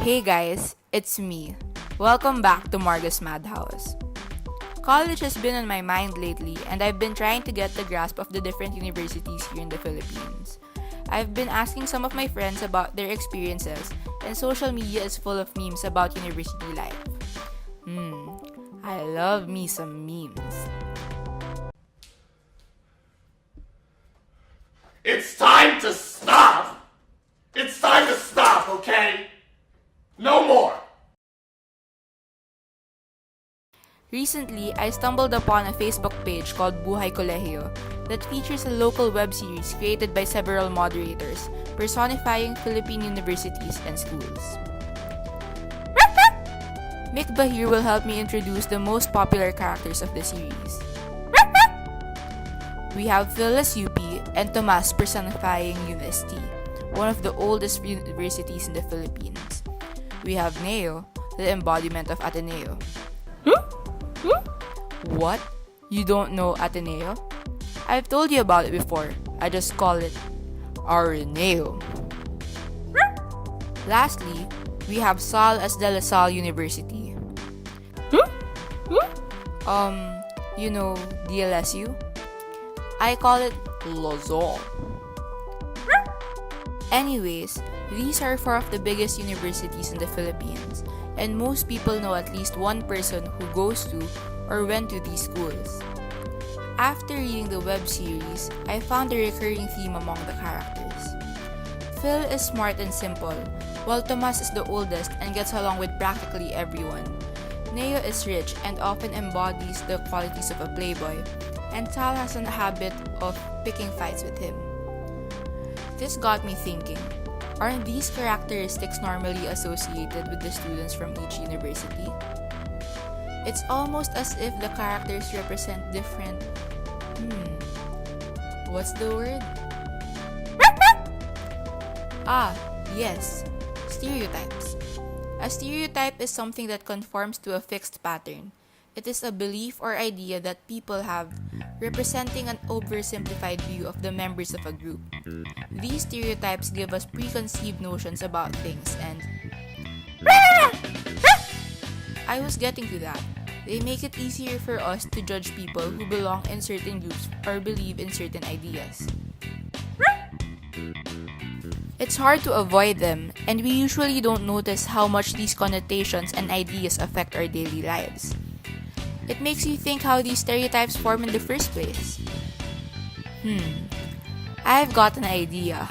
Hey guys, it's me. Welcome back to Marga's MadHouse. College has been on my mind lately and I've been trying to get the grasp of the different universities here in the Philippines. I've been asking some of my friends about their experiences and social media is full of memes about university life. I love me some memes. It's time to stop! It's time to stop, okay? No more! Recently, I stumbled upon a Facebook page called Buhay Kolehiyo that features a local web series created by several moderators personifying Philippine universities and schools. Mikba here will help me introduce the most popular characters of the series. We have Phil as UP and Tomas personifying UST, one of the oldest universities in the Philippines. We have Neo, the embodiment of Ateneo. What? You don't know Ateneo? I've told you about it before. I just call it Areneo. Lastly, we have Sal as De La Salle University. You know DLSU? I call it Lozon. Anyways, these are four of the biggest universities in the Philippines, and most people know at least one person who goes to or went to these schools. After reading the web series, I found a recurring theme among the characters. Phil is smart and simple, while Tomas is the oldest and gets along with practically everyone. Neo is rich and often embodies the qualities of a playboy, and Sal has a habit of picking fights with him. This got me thinking, aren't these characteristics normally associated with the students from each university? It's almost as if the characters represent different... What's the word? Yes. Stereotypes. A stereotype is something that conforms to a fixed pattern. It is a belief or idea that people have, representing an oversimplified view of the members of a group. These stereotypes give us preconceived notions about things and... I was getting to that. They make it easier for us to judge people who belong in certain groups or believe in certain ideas. It's hard to avoid them, and we usually don't notice how much these connotations and ideas affect our daily lives. It makes you think how these stereotypes form in the first place. I've got an idea.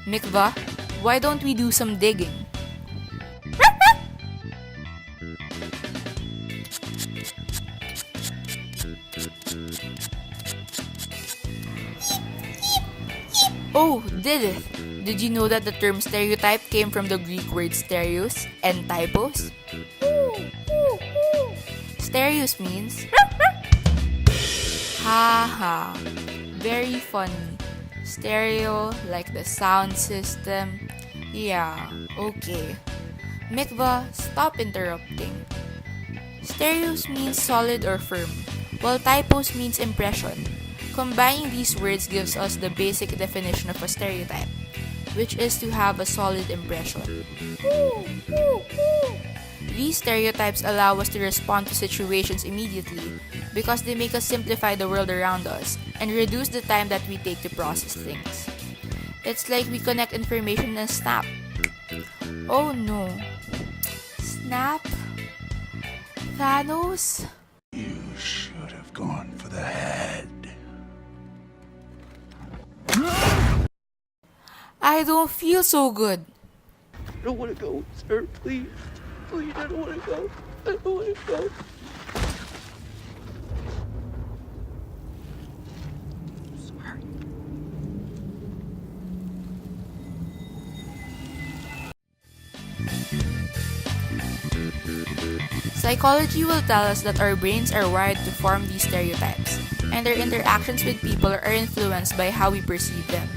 Mikva, why don't we do some digging? Oh, Didith, did you know that the term stereotype came from the Greek word stereos and typos? Stereos means haha, very funny. Stereo, like the sound system. Yeah, okay. Mikva, stop interrupting. Stereos means solid or firm, while typos means impression. Combining these words gives us the basic definition of a stereotype, which is to have a solid impression. These stereotypes allow us to respond to situations immediately because they make us simplify the world around us and reduce the time that we take to process things. It's like we connect information in a snap. Oh no. Snap? Thanos? You should have gone for the head. I don't feel so good. I don't want to go, sir. Please. Please, I don't want to go. I don't want to go. Sorry. Psychology will tell us that our brains are wired to form these stereotypes, and our interactions with people are influenced by how we perceive them.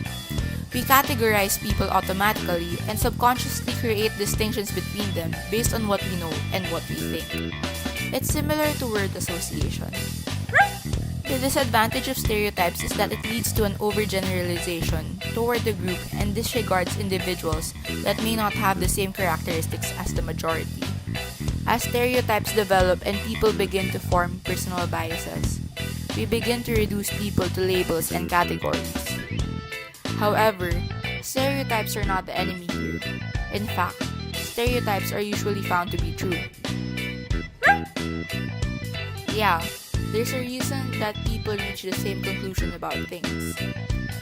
We categorize people automatically and subconsciously create distinctions between them based on what we know and what we think. It's similar to word association. The disadvantage of stereotypes is that it leads to an overgeneralization toward the group and disregards individuals that may not have the same characteristics as the majority. As stereotypes develop and people begin to form personal biases, we begin to reduce people to labels and categories. However, stereotypes are not the enemy here. In fact, stereotypes are usually found to be true. Yeah, there's a reason that people reach the same conclusion about things.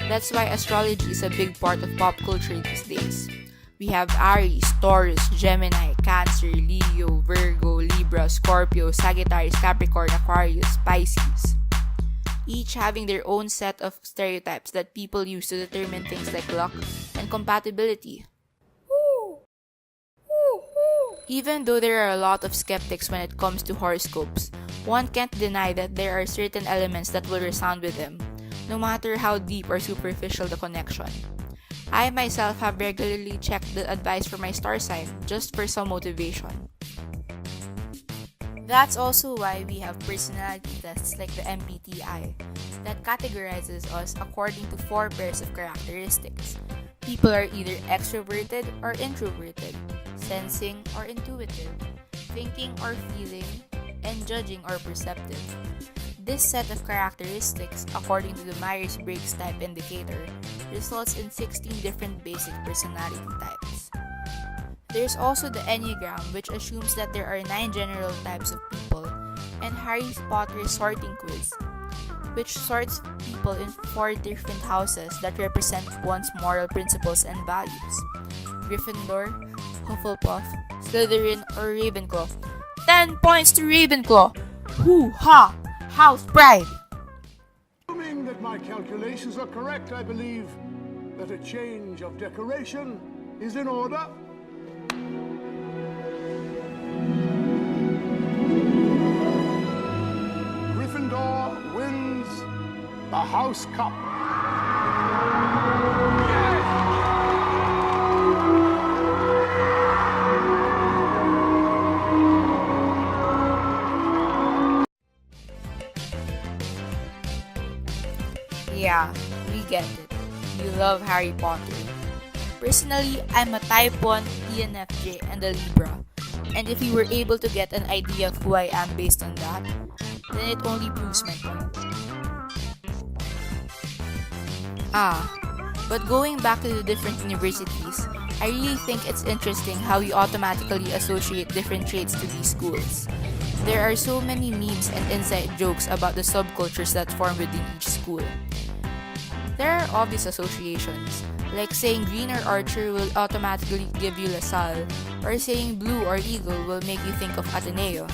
That's why astrology is a big part of pop culture these days. We have Aries, Taurus, Gemini, Cancer, Leo, Virgo, Libra, Scorpio, Sagittarius, Capricorn, Aquarius, Pisces. Each having their own set of stereotypes that people use to determine things like luck and compatibility. Even though there are a lot of skeptics when it comes to horoscopes, one can't deny that there are certain elements that will resound with them, no matter how deep or superficial the connection. I myself have regularly checked the advice for my star sign just for some motivation. That's also why we have personality tests like the MBTI that categorizes us according to 4 pairs of characteristics. People are either extroverted or introverted, sensing or intuitive, thinking or feeling, and judging or perceptive. This set of characteristics, according to the Myers-Briggs Type Indicator, results in 16 different basic personality types. There's also the Enneagram, which assumes that there are 9 general types of people, and Harry Potter's sorting quiz, which sorts people in 4 different houses that represent one's moral principles and values: Gryffindor, Hufflepuff, Slytherin, or Ravenclaw. 10 points to Ravenclaw! Hoo-ha! House pride! Assuming that my calculations are correct, I believe that a change of decoration is in order. Gryffindor wins the House Cup. Yeah, we get it. You love Harry Potter. Personally, I'm a Type 1 ENFJ and a Libra. And if you were able to get an idea of who I am based on that, then it only proves my point. But going back to the different universities, I really think it's interesting how we automatically associate different traits to these schools. There are so many memes and inside jokes about the subcultures that form within each school. There are obvious associations, like saying green or archer will automatically give you LaSalle, or saying blue or eagle will make you think of Ateneo.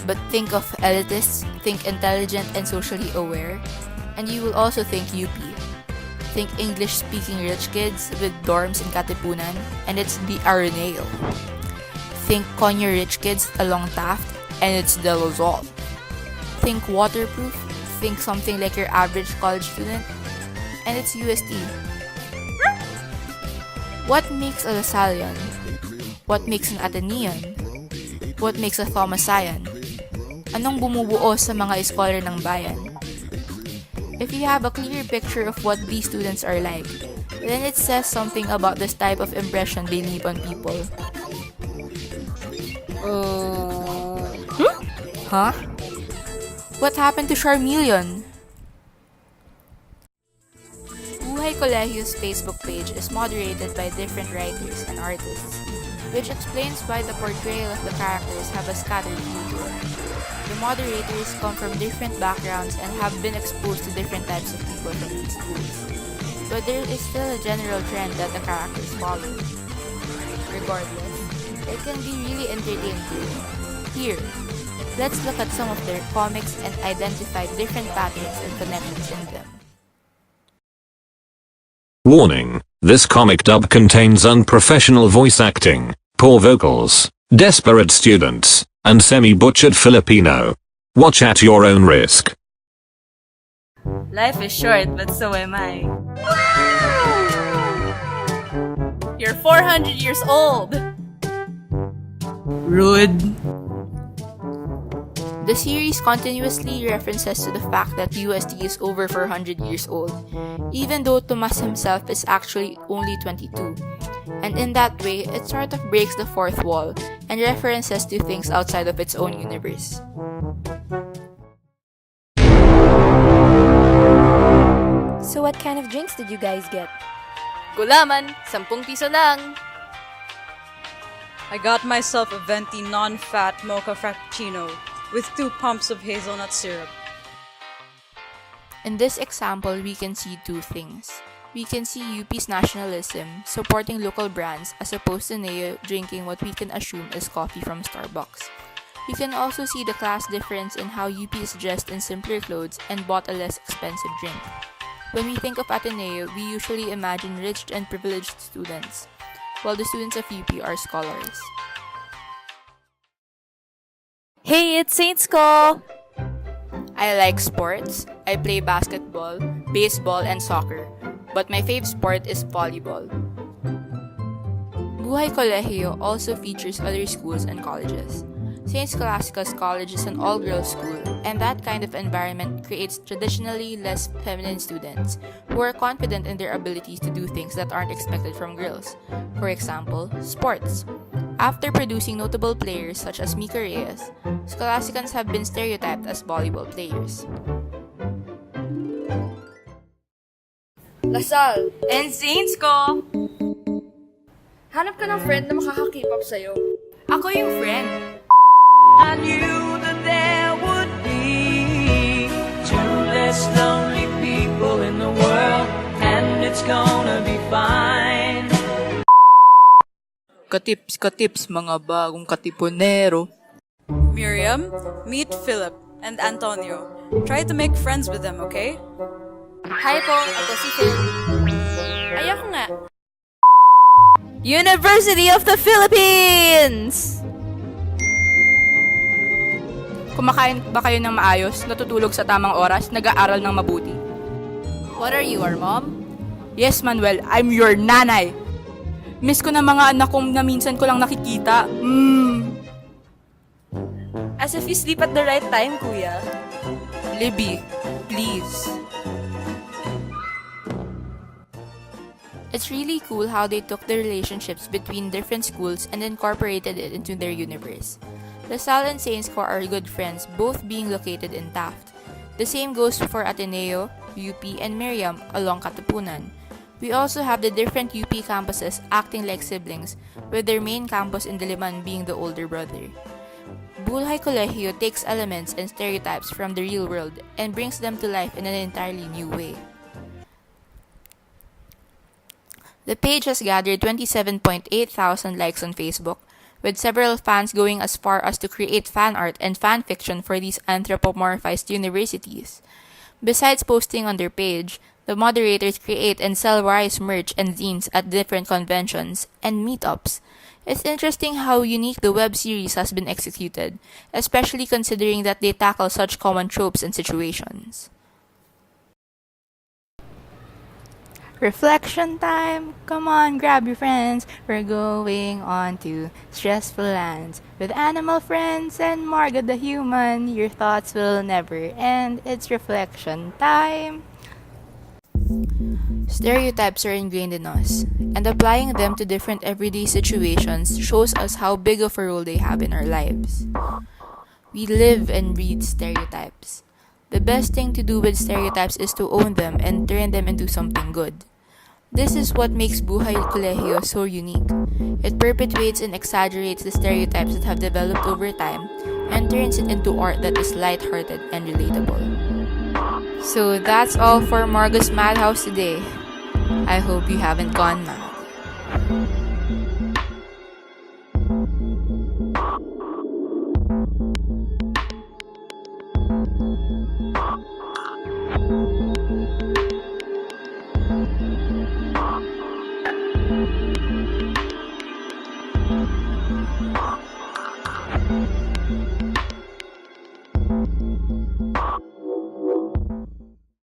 But think of elitists, think intelligent and socially aware, and you will also think UP. Think English-speaking rich kids with dorms in Katipunan, and it's the Araneo. Think Conyo rich kids along Taft, and it's De La Salle. Think waterproof, think something like your average college student, and it's UST. What makes a Lasallian? What makes an Atenean? What makes a Thomasian? Anong bumubuo sa mga scholar ng bayan? If you have a clear picture of what these students are like, then it says something about this type of impression they leave on people. Huh? What happened to Charmeleon? Buhay Kolehiyo's Facebook page is moderated by different writers and artists, which explains why the portrayal of the characters have a scattered figure. The moderators come from different backgrounds and have been exposed to different types of people from these schools. But there is still a general trend that the characters follow. Regardless, it can be really entertaining too. Here, let's look at some of their comics and identify different patterns and connections in them. Warning: this comic dub contains unprofessional voice acting, poor vocals, desperate students, and semi-butchered Filipino. Watch at your own risk. Life is short, but so am I. You're 400 years old! Rude. The series continuously references to the fact that UST is over 400 years old, even though Tomas himself is actually only 22. And in that way, it sort of breaks the fourth wall and references to things outside of its own universe. So what kind of drinks did you guys get? Gulaman, 10 piso lang. I got myself a venti non-fat mocha frappuccino with 2 pumps of hazelnut syrup. In this example, we can see two things. We can see UP's nationalism, supporting local brands as opposed to Neo drinking what we can assume is coffee from Starbucks. We can also see the class difference in how UP is dressed in simpler clothes and bought a less expensive drink. When we think of Ateneo, we usually imagine rich and privileged students, while the students of UP are scholars. Hey, it's Saints Ko! I like sports. I play basketball, baseball, and soccer. But my fave sport is volleyball. Buhay Kolehiyo also features other schools and colleges. St. Scholastica's College is an all-girls school, and that kind of environment creates traditionally less feminine students who are confident in their abilities to do things that aren't expected from girls. For example, sports. After producing notable players such as Mika Reyes, Scholasticans have been stereotyped as volleyball players. Lasal, And Saints Ko! hanap ka ng friend na makaka-keep-up sa'yo. Ako yung friend. I knew that there would be 2 less lonely people in the world, and it's gonna be fine. Katips, mga bagong katipunero. Miriam, meet Philip and Antonio. Try to make friends with them, okay? Hi po, ako si Phil. Ayoko nga. University of the Philippines! Kumakain ba kayo ng maayos, natutulog sa tamang oras, nag-aaral ng mabuti? What are you, our mom? Yes, Manuel, I'm your nanay! Miss ko na mga anak kong na minsan ko lang nakikita. As if you sleep at the right time, kuya. Libby, please. It's really cool how they took the relationships between different schools and incorporated it into their universe. LaSalle and Saints Co are good friends, both being located in Taft. The same goes for Ateneo, UP, and Miriam along Katipunan. We also have the different UP campuses acting like siblings, with their main campus in Diliman being the older brother. Buhay Kolehiyo takes elements and stereotypes from the real world and brings them to life in an entirely new way. The page has gathered 27.8 thousand likes on Facebook, with several fans going as far as to create fan art and fan fiction for these anthropomorphized universities. Besides posting on their page, the moderators create and sell various merch and zines at different conventions and meetups. It's interesting how unique the web series has been executed, especially considering that they tackle such common tropes and situations. Reflection time! Come on, grab your friends. We're going on to stressful lands with animal friends and Marga the human. Your thoughts will never end. It's reflection time! Stereotypes are ingrained in us, and applying them to different everyday situations shows us how big of a role they have in our lives. We live and breathe stereotypes. The best thing to do with stereotypes is to own them and turn them into something good. This is what makes Buhay Kolehiyo so unique. It perpetuates and exaggerates the stereotypes that have developed over time and turns it into art that is lighthearted and relatable. So that's all for Marga's MadHouse today. I hope you haven't gone mad.